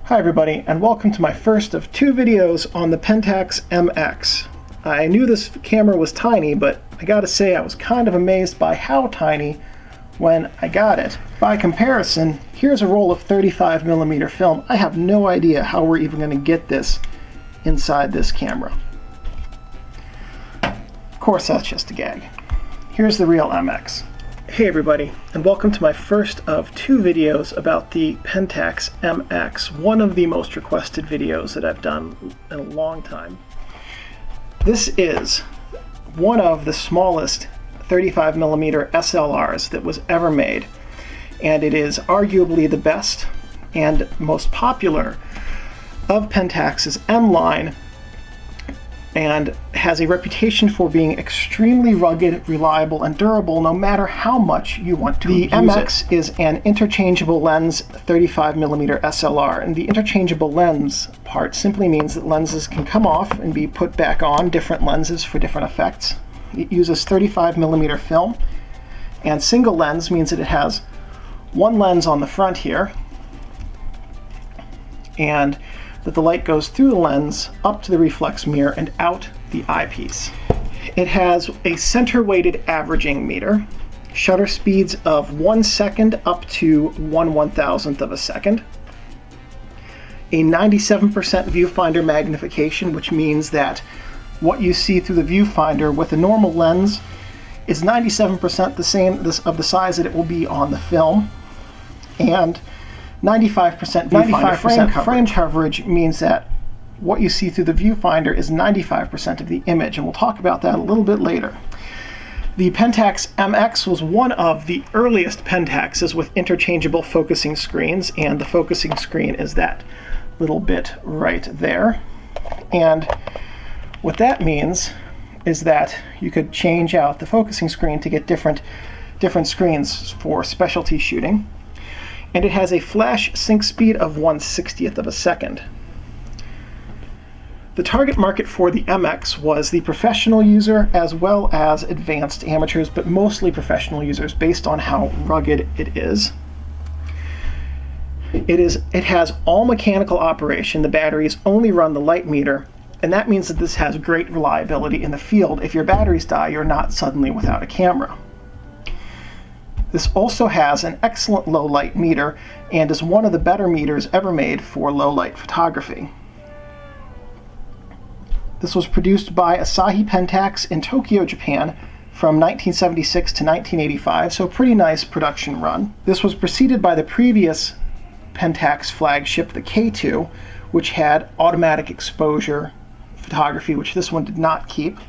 Hi everybody, and welcome to my first of two videos on the Pentax MX. I knew this camera was tiny, but I gotta say I was kind of amazed by how tiny when I got it. By comparison, here's a roll of 35mm film. I have no idea how we're even going to get this inside this camera. Of course, that's just a gag. Here's the real MX. Hey everybody, and welcome to my first of two videos about the Pentax MX, one of the most requested videos that I've done in a long time. This is one of the smallest 35mm SLRs that was ever made, and it is arguably the best and most popular of Pentax's M line, and has a reputation for being extremely rugged, reliable, and durable no matter how much you want to use it. The MX is an interchangeable lens 35mm SLR, and the interchangeable lens part simply means that lenses can come off and be put back on, different lenses for different effects. It uses 35mm film, and single lens means that it has one lens on the front here, and that the light goes through the lens up to the reflex mirror and out the eyepiece. It has a center-weighted averaging meter, shutter speeds of 1 second up to 1/1000th of a second, a 97% viewfinder magnification, which means that what you see through the viewfinder with a normal lens is 97% the same of the size that it will be on the film, and 95% frame coverage means that what you see through the viewfinder is 95% of the image, and we'll talk about that a little bit later. The Pentax MX was one of the earliest Pentaxes with interchangeable focusing screens, and the focusing screen is that little bit right there. And what that means is that you could change out the focusing screen to get different screens for specialty shooting. And it has a flash sync speed of 1/60th of a second. The target market for the MX was the professional user as well as advanced amateurs, but mostly professional users based on how rugged it is. It has all mechanical operation. The batteries only run the light meter, and that means that this has great reliability in the field. If your batteries die, you're not suddenly without a camera. This also has an excellent low light meter and is one of the better meters ever made for low light photography. This was produced by Asahi Pentax in Tokyo, Japan from 1976 to 1985, so a pretty nice production run. This was preceded by the previous Pentax flagship, the K2, which had automatic exposure photography, which this one did not keep.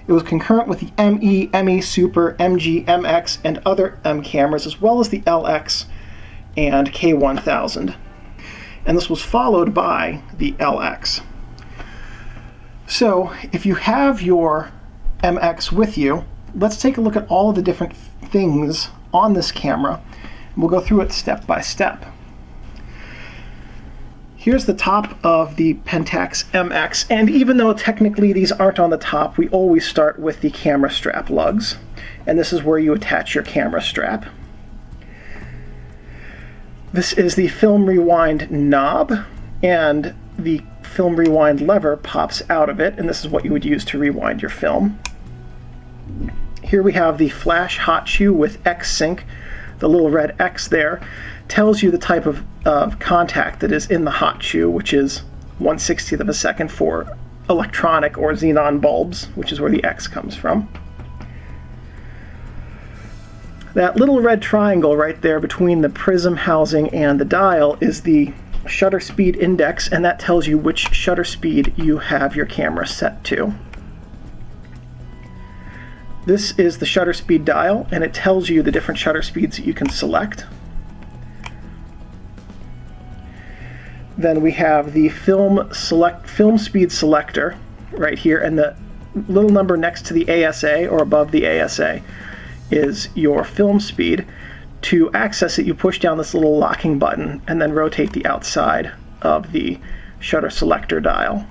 It was concurrent with the ME, ME Super, MG, MX, and other M cameras, as well as the LX and K1000. And this was followed by the LX. So, if you have your MX with you, let's take a look at all of the different things on this camera, and we'll go through it step by step. Here's the top of the Pentax MX, and even though technically these aren't on the top, we always start with the camera strap lugs, and this is where you attach your camera strap. This is the film rewind knob, and the film rewind lever pops out of it, and this is what you would use to rewind your film. Here we have the flash hot shoe with X sync. The little red X there tells you the type of contact that is in the hot shoe, which is 1/60th of a second for electronic or xenon bulbs, which is where the X comes from. That little red triangle right there between the prism housing and the dial is the shutter speed index, and that tells you which shutter speed you have your camera set to. This is the shutter speed dial, and it tells you the different shutter speeds that you can select. Then we have the film speed selector right here, and the little number next to the ASA or above the ASA is your film speed. To access it, you push down this little locking button and then rotate the outside of the shutter selector dial.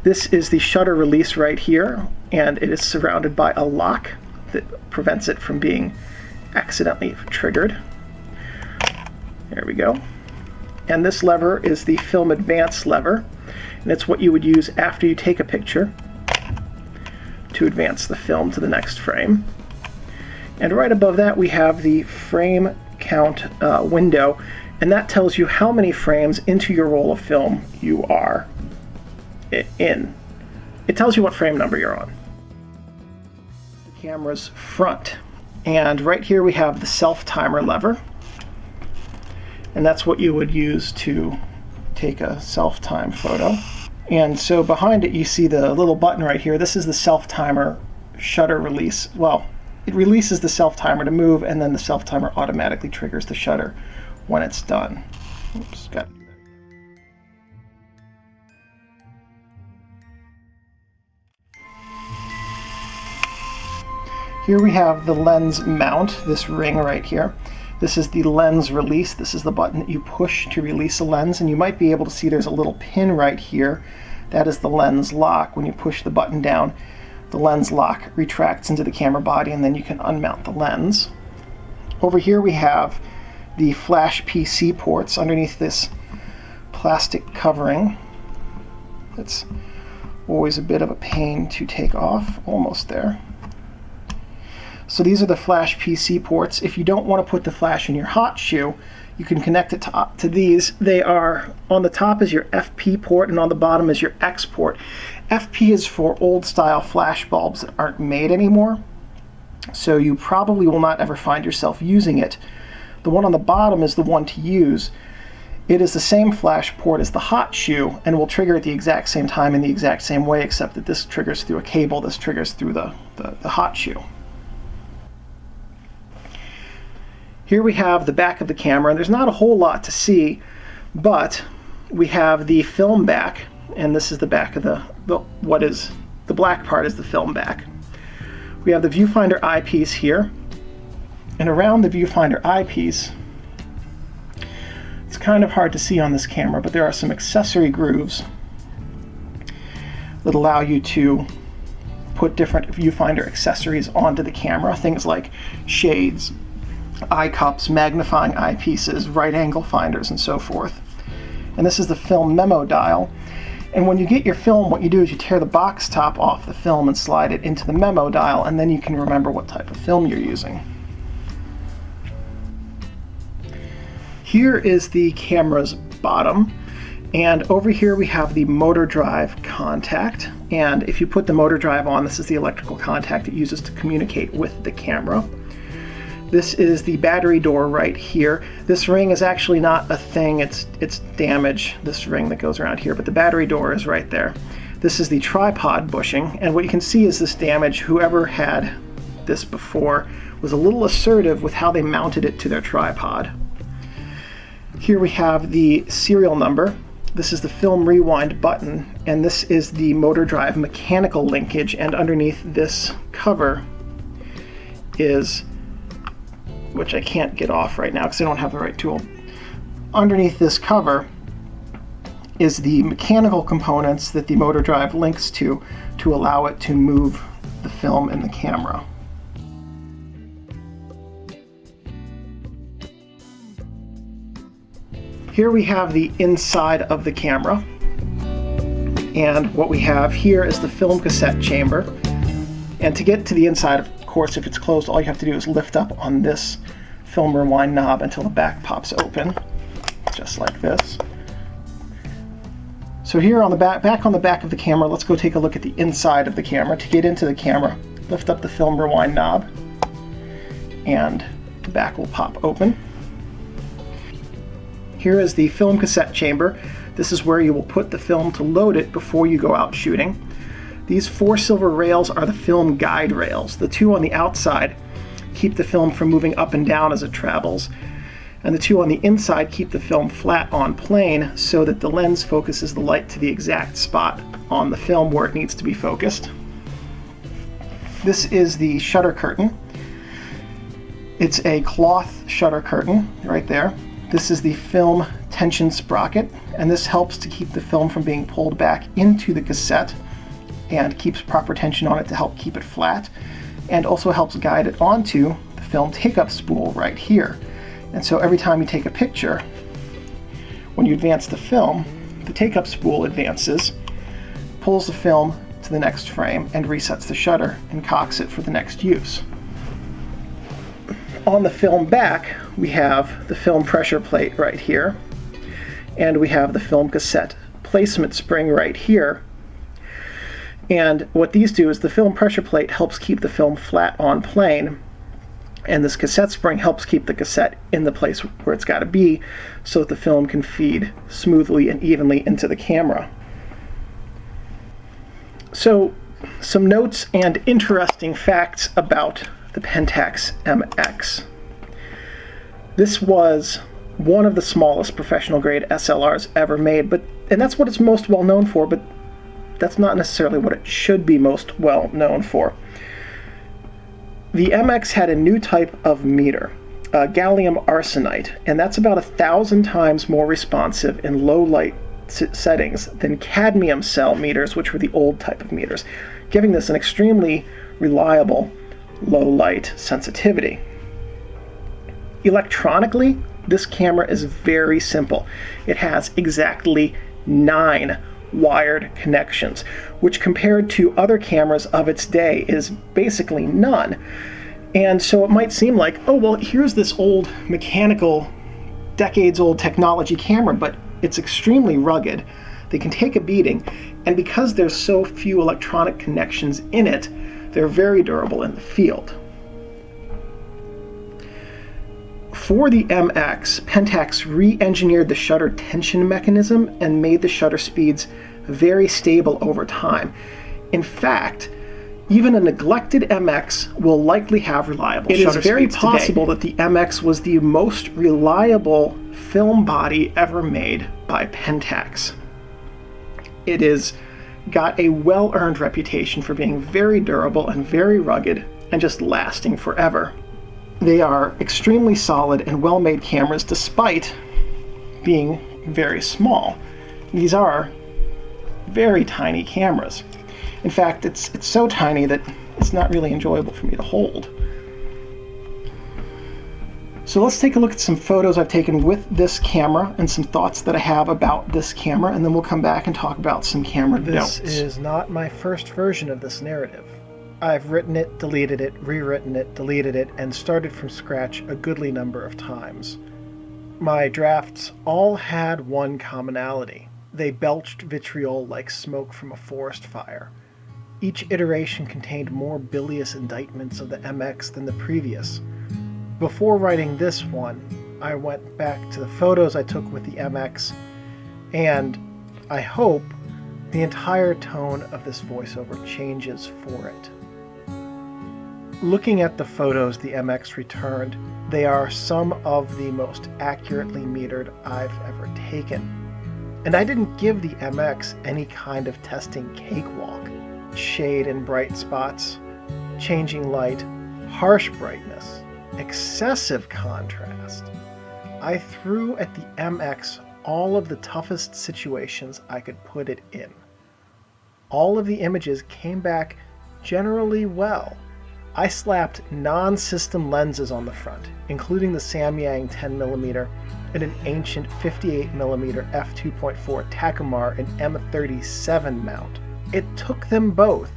This is the shutter release right here, and it is surrounded by a lock that prevents it from being accidentally triggered. There we go. And this lever is the film advance lever, and it's what you would use after you take a picture to advance the film to the next frame. And right above that we have the frame count window, and that tells you how many frames into your roll of film you are in. It tells you what frame number you're on. The camera's front, and right here we have the self-timer lever, and that's what you would use to take a self-time photo. And so behind it you see the little button right here. This is the self-timer shutter release. Well, it releases the self-timer to move, and then the self-timer automatically triggers the shutter when it's done. Oops, got it. Here we have the lens mount, this ring right here. This is the lens release. This is the button that you push to release a lens, and you might be able to see there's a little pin right here. That is the lens lock. When you push the button down, the lens lock retracts into the camera body, and then you can unmount the lens. Over here we have the flash PC ports underneath this plastic covering. It's always a bit of a pain to take off. Almost there. So these are the flash PC ports. If you don't want to put the flash in your hot shoe, you can connect it to these. They are, on the top is your FP port, and on the bottom is your X port. FP is for old style flash bulbs that aren't made anymore, so you probably will not ever find yourself using it. The one on the bottom is the one to use. It is the same flash port as the hot shoe and will trigger at the exact same time in the exact same way, except that this triggers through a cable, this triggers through the hot shoe. Here we have the back of the camera, and there's not a whole lot to see, but we have the film back, and this is the back of what is the black part is the film back. We have the viewfinder eyepiece here, and around the viewfinder eyepiece, it's kind of hard to see on this camera, but there are some accessory grooves that allow you to put different viewfinder accessories onto the camera, things like shades, eye cups, magnifying eyepieces, right angle finders, and so forth. And this is the film memo dial. And when you get your film, what you do is you tear the box top off the film and slide it into the memo dial, and then you can remember what type of film you're using. Here is the camera's bottom, and over here we have the motor drive contact. And if you put the motor drive on, this is the electrical contact it uses to communicate with the camera. This is the battery door right here. This ring is actually not a thing, it's damage, this ring that goes around here, but the battery door is right there. This is the tripod bushing, and what you can see is this damage. Whoever had this before was a little assertive with how they mounted it to their tripod. Here we have the serial number. This is the film rewind button, and this is the motor drive mechanical linkage, and underneath this cover is, which I can't get off right now because I don't have the right tool. Underneath this cover is the mechanical components that the motor drive links to allow it to move the film in the camera. Here we have the inside of the camera, and what we have here is the film cassette chamber. And to get to the inside, of course, if it's closed, all you have to do is lift up on this film rewind knob until the back pops open, just like this. So here on the back on the back of the camera, let's go take a look at the inside of the camera. To get into the camera, lift up the film rewind knob, and the back will pop open. Here is the film cassette chamber. This is where you will put the film to load it before you go out shooting. These 4 silver rails are the film guide rails. The 2 on the outside keep the film from moving up and down as it travels, and the 2 on the inside keep the film flat on plane so that the lens focuses the light to the exact spot on the film where it needs to be focused. This is the shutter curtain. It's a cloth shutter curtain right there. This is the film tension sprocket, and this helps to keep the film from being pulled back into the cassette and keeps proper tension on it to help keep it flat, and also helps guide it onto the film take-up spool right here. And so every time you take a picture, when you advance the film, the take-up spool advances, pulls the film to the next frame, and resets the shutter and cocks it for the next use. On the film back, we have the film pressure plate right here, and we have the film cassette placement spring right here. And what these do is the film pressure plate helps keep the film flat on plane, and this cassette spring helps keep the cassette in the place where it's got to be so that the film can feed smoothly and evenly into the camera. So, some notes and interesting facts about the Pentax MX. This was one of the smallest professional grade SLRs ever made, and that's what it's most well known for, but that's not necessarily what it should be most well known for. The MX had a new type of meter, gallium arsenide, and that's about 1,000 times more responsive in low light settings than cadmium cell meters, which were the old type of meters, giving this an extremely reliable low light sensitivity. Electronically, this camera is very simple. It has exactly 9 wired connections, which compared to other cameras of its day is basically none. And so it might seem like, oh, well, here's this old mechanical, decades-old technology camera, but it's extremely rugged. They can take a beating, and because there's so few electronic connections in it, they're very durable in the field. For the MX, Pentax re-engineered the shutter tension mechanism and made the shutter speeds very stable over time. In fact, even a neglected MX will likely have reliable shutter speeds. It is very possible that the MX was the most reliable film body ever made by Pentax. It has got a well-earned reputation for being very durable and very rugged and just lasting forever. They are extremely solid and well-made cameras despite being very small. These are very tiny cameras. In fact, it's so tiny that it's not really enjoyable for me to hold. So let's take a look at some photos I've taken with this camera and some thoughts that I have about this camera, and then we'll come back and talk about some camera notes. This is not my first version of this narrative. I've written it, deleted it, rewritten it, deleted it, and started from scratch a goodly number of times. My drafts all had one commonality. They belched vitriol like smoke from a forest fire. Each iteration contained more bilious indictments of the MX than the previous. Before writing this one, I went back to the photos I took with the MX, and I hope the entire tone of this voiceover changes for it. Looking at the photos the MX returned, they are some of the most accurately metered I've ever taken. And I didn't give the MX any kind of testing cakewalk. Shade in bright spots, changing light, harsh brightness, excessive contrast. I threw at the MX all of the toughest situations I could put it in. All of the images came back generally well. I slapped non-system lenses on the front, including the Samyang 10mm and an ancient 58mm f2.4 Takumar and M37 mount. It took them both,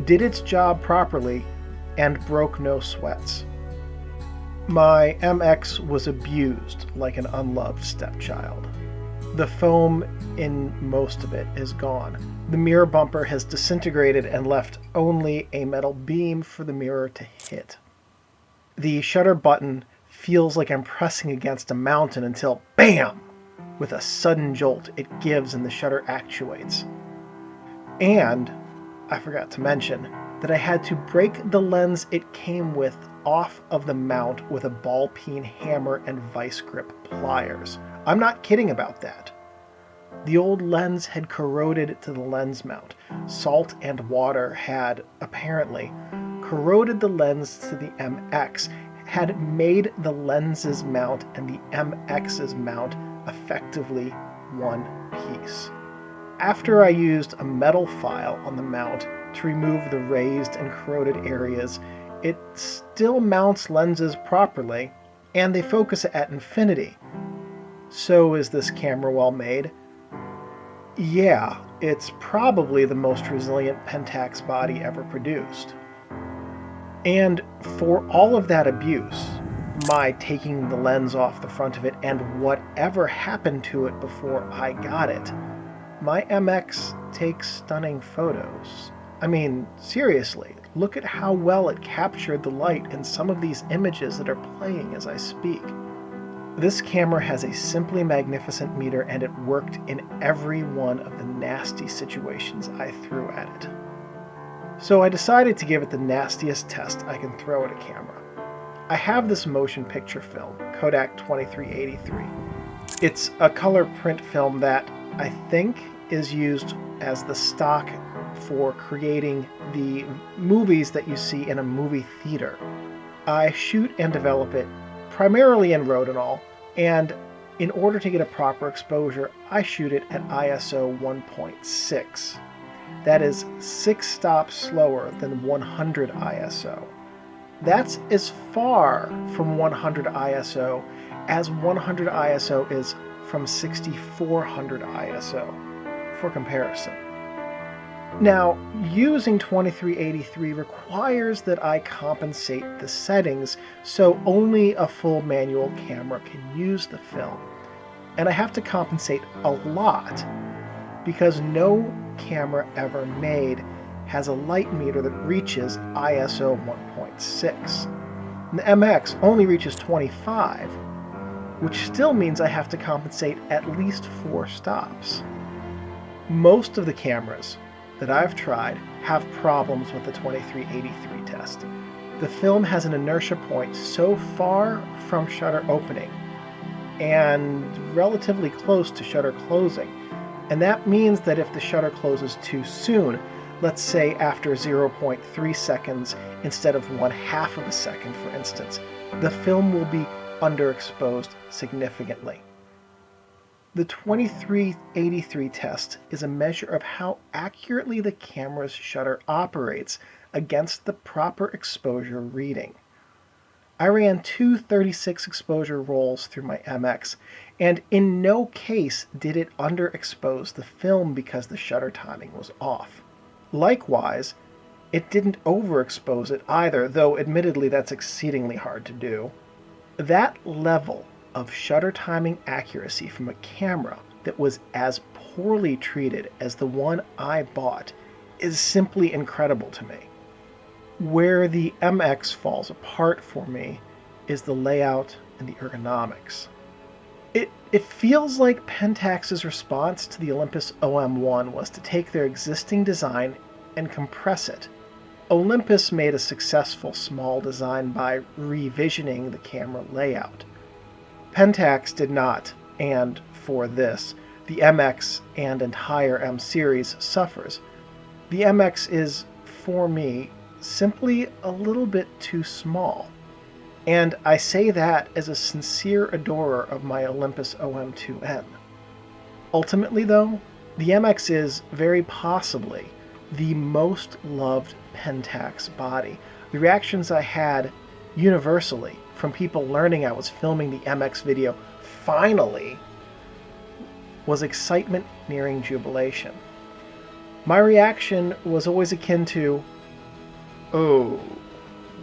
did its job properly, and broke no sweats. My MX was abused like an unloved stepchild. The foam in most of it is gone. The mirror bumper has disintegrated and left only a metal beam for the mirror to hit. The shutter button feels like I'm pressing against a mountain until, BAM! With a sudden jolt, it gives and the shutter actuates. And I forgot to mention that I had to break the lens it came with off of the mount with a ball peen hammer and vice grip pliers. I'm not kidding about that. The old lens had corroded to the lens mount. Salt and water had, apparently, corroded the lens to the MX, had made the lens's mount and the MX's mount effectively one piece. After I used a metal file on the mount to remove the raised and corroded areas, it still mounts lenses properly, and they focus at infinity. So is this camera well made? Yeah, it's probably the most resilient Pentax body ever produced. And for all of that abuse, my taking the lens off the front of it and whatever happened to it before I got it, my MX takes stunning photos. I mean, seriously, look at how well it captured the light in some of these images that are playing as I speak. This camera has a simply magnificent meter, and it worked in every one of the nasty situations I threw at it. So I decided to give it the nastiest test I can throw at a camera. I have this motion picture film, Kodak 2383. It's a color print film that I think is used as the stock for creating the movies that you see in a movie theater. I shoot and develop it primarily in Rodinal, and in order to get a proper exposure, I shoot it at ISO 1.6. That is 6 stops slower than 100 ISO. That's as far from 100 ISO as 100 ISO is from 6400 ISO, for comparison. Now, using 2383 requires that I compensate the settings so only a full manual camera can use the film. And I have to compensate a lot because no camera ever made has a light meter that reaches ISO 1.6. The MX only reaches 25, which still means I have to compensate at least 4 stops. Most of the cameras that I've tried have problems with the 2383 test. The film has an inertia point so far from shutter opening and relatively close to shutter closing, and that means that if the shutter closes too soon, let's say after 0.3 seconds instead of 1/2 of a second, for instance, the film will be underexposed significantly. The 2383 test is a measure of how accurately the camera's shutter operates against the proper exposure reading. I ran 2 36 exposure rolls through my MX, and in no case did it underexpose the film because the shutter timing was off. Likewise, it didn't overexpose it either, though admittedly that's exceedingly hard to do. That level of shutter timing accuracy from a camera that was as poorly treated as the one I bought is simply incredible to me. Where the MX falls apart for me is the layout and the ergonomics. It feels like Pentax's response to the Olympus OM1 was to take their existing design and compress it. Olympus made a successful small design by revisioning the camera layout. Pentax did not, and for this, the MX and entire M series suffers. The MX is, for me, simply a little bit too small. And I say that as a sincere adorer of my Olympus OM2N. Ultimately, though, the MX is very possibly the most loved Pentax body. The reactions I had universally from people learning I was filming the MX video finally was excitement nearing jubilation. My reaction was always akin to, "Oh,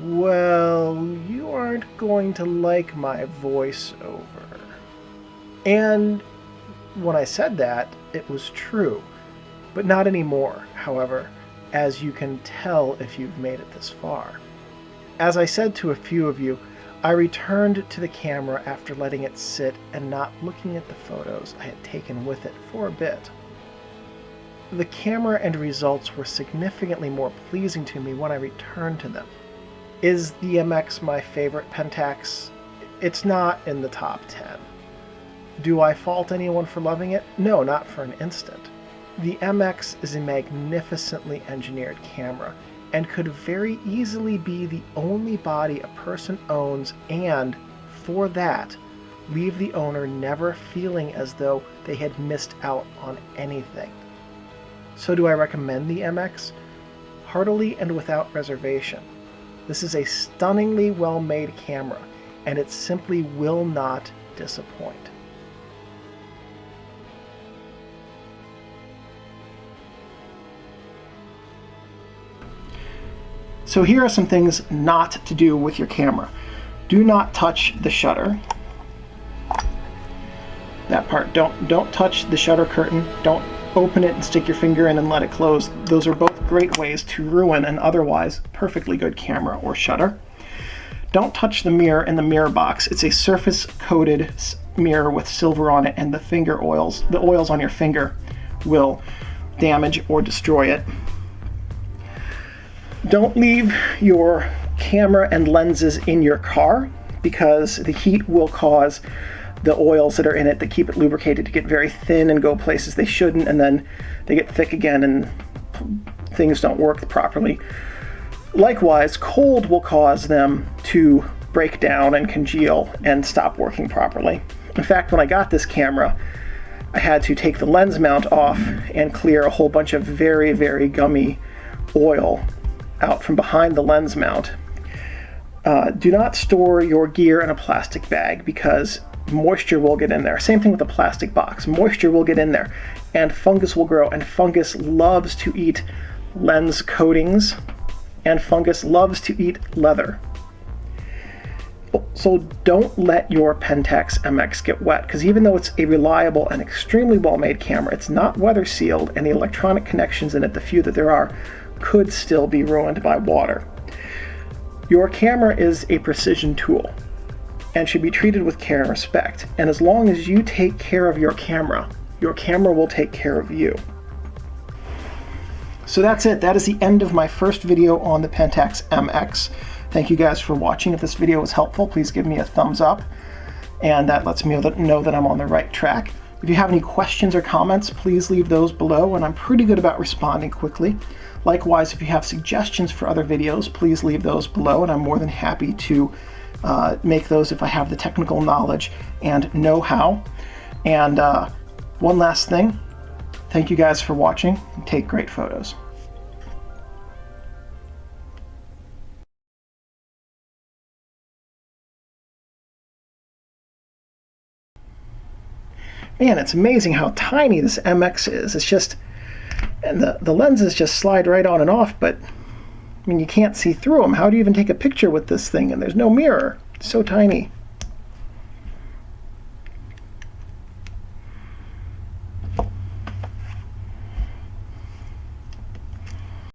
well, you aren't going to like my voiceover." And when I said that, it was true, but not anymore, however, as you can tell if you've made it this far. As I said to a few of you, I returned to the camera after letting it sit and not looking at the photos I had taken with it for a bit. The camera and results were significantly more pleasing to me when I returned to them. Is the MX my favorite Pentax? It's not in the top 10. Do I fault anyone for loving it? No, not for an instant. The MX is a magnificently engineered camera and could very easily be the only body a person owns, and for that, leave the owner never feeling as though they had missed out on anything. So do I recommend the MX? Heartily and without reservation. This is a stunningly well-made camera, and it simply will not disappoint. So here are some things not to do with your camera. Do not touch the shutter. That part, don't touch the shutter curtain. Don't open it and stick your finger in and let it close. Those are both great ways to ruin an otherwise perfectly good camera or shutter. Don't touch the mirror in the mirror box. It's a surface coated mirror with silver on it, and the oils on your finger will damage or destroy it. Don't leave your camera and lenses in your car, because the heat will cause the oils that are in it that keep it lubricated to get very thin and go places they shouldn't, and then they get thick again and things don't work properly. Likewise, cold will cause them to break down and congeal and stop working properly. In fact, when I got this camera, I had to take the lens mount off and clear a whole bunch of very, very gummy oil out from behind the lens mount. Do not store your gear in a plastic bag, because moisture will get in there. Same thing with a plastic box. Moisture will get in there and fungus will grow, and fungus loves to eat lens coatings, and fungus loves to eat leather. So don't let your Pentax MX get wet, because even though it's a reliable and extremely well-made camera, it's not weather sealed, and the electronic connections in it, the few that there are, could still be ruined by water. Your camera is a precision tool and should be treated with care and respect. And as long as you take care of your camera will take care of you. So that's it. That is the end of my first video on the Pentax MX. Thank you guys for watching. If this video was helpful, please give me a thumbs up, and that lets me know that I'm on the right track. If you have any questions or comments, please leave those below, and I'm pretty good about responding quickly. Likewise, if you have suggestions for other videos, please leave those below, and I'm more than happy to make those if I have the technical knowledge and know-how. And one last thing, thank you guys for watching, and take great photos. Man, it's amazing how tiny this MX is. It's just, and the lenses just slide right on and off, but I mean, you can't see through them. How do you even take a picture with this thing? And there's no mirror. It's so tiny.